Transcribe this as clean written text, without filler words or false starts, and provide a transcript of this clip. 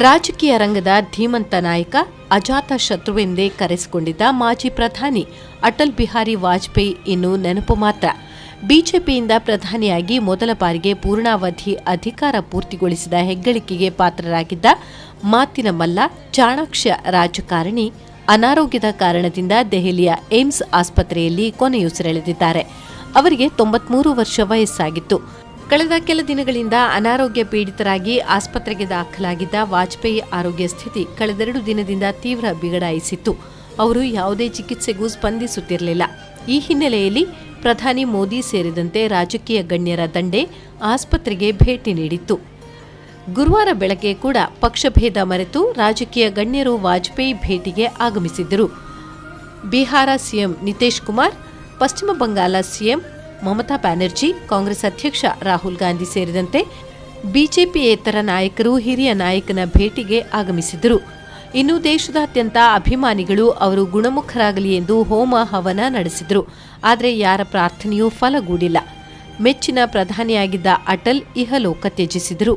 ರಾಜಕೀಯ ರಂಗದ ಧೀಮಂತ ನಾಯಕ, ಅಜಾತ ಶತ್ರುವೆಂದೇ ಕರೆಸಿಕೊಂಡಿದ್ದ ಮಾಜಿ ಪ್ರಧಾನಿ ಅಟಲ್ ಬಿಹಾರಿ ವಾಜಪೇಯಿ ಇನ್ನು ನೆನಪು ಮಾತ್ರ. ಬಿಜೆಪಿಯಿಂದ ಪ್ರಧಾನಿಯಾಗಿ ಮೊದಲ ಬಾರಿಗೆ ಪೂರ್ಣಾವಧಿ ಅಧಿಕಾರ ಪೂರ್ತಿಗೊಳಿಸಿದ ಹೆಗ್ಗಳಿಕೆಗೆ ಪಾತ್ರರಾಗಿದ್ದ ಮಾತಿನ ಮಲ್ಲ, ಚಾಣಾಕ್ಷ ರಾಜಕಾರಣಿ ಅನಾರೋಗ್ಯದ ಕಾರಣದಿಂದ ದೆಹಲಿಯ ಏಮ್ಸ್ ಆಸ್ಪತ್ರೆಯಲ್ಲಿ ಕೊನೆಯುಸಿರೆಳೆದಿದ್ದಾರೆ. ಅವರಿಗೆ 93 ವರ್ಷ ವಯಸ್ಸಾಗಿತ್ತು. ಕಳೆದ ಕೆಲ ದಿನಗಳಿಂದ ಅನಾರೋಗ್ಯ ಪೀಡಿತರಾಗಿ ಆಸ್ಪತ್ರೆಗೆ ದಾಖಲಾಗಿದ್ದ ವಾಜಪೇಯಿ ಆರೋಗ್ಯ ಸ್ಥಿತಿ ಕಳೆದೆರಡು ದಿನದಿಂದ ತೀವ್ರ ಬಿಗಡಾಯಿಸಿತ್ತು. ಅವರು ಯಾವುದೇ ಚಿಕಿತ್ಸೆಗೂ ಸ್ಪಂದಿಸುತ್ತಿರಲಿಲ್ಲ. ಈ ಹಿನ್ನೆಲೆಯಲ್ಲಿ ಪ್ರಧಾನಿ ಮೋದಿ ಸೇರಿದಂತೆ ರಾಜಕೀಯ ಗಣ್ಯರ ದಂಡೆ ಆಸ್ಪತ್ರೆಗೆ ಭೇಟಿ ನೀಡಿತ್ತು. ಗುರುವಾರ ಬೆಳಗ್ಗೆ ಕೂಡ ಪಕ್ಷಭೇದ ಮರೆತು ರಾಜಕೀಯ ಗಣ್ಯರು ವಾಜಪೇಯಿ ಭೇಟಿಗೆ ಆಗಮಿಸಿದ್ದರು. ಬಿಹಾರ ಸಿಎಂ ನಿತೀಶ್ ಕುಮಾರ್, ಪಶ್ಚಿಮ ಬಂಗಾಳ ಸಿಎಂ ಮಮತಾ ಬ್ಯಾನರ್ಜಿ, ಕಾಂಗ್ರೆಸ್ ಅಧ್ಯಕ್ಷ ರಾಹುಲ್ ಗಾಂಧಿ ಸೇರಿದಂತೆ ಬಿಜೆಪಿಯೇತರ ನಾಯಕರು ಹಿರಿಯ ನಾಯಕನ ಭೇಟಿಗೆ ಆಗಮಿಸಿದ್ದರು. ಇನ್ನು ದೇಶದಾದ್ಯಂತ ಅಭಿಮಾನಿಗಳು ಅವರು ಗುಣಮುಖರಾಗಲಿ ಎಂದು ಹೋಮ ಹವನ ನಡೆಸಿದರು. ಆದರೆ ಯಾರ ಪ್ರಾರ್ಥನೆಯೂ ಫಲಗೂಡಿಲ್ಲ. ಮೆಚ್ಚಿನ ಪ್ರಧಾನಿಯಾಗಿದ್ದ ಅಟಲ್ ಇಹಲೋಕ ತ್ಯಜಿಸಿದರು.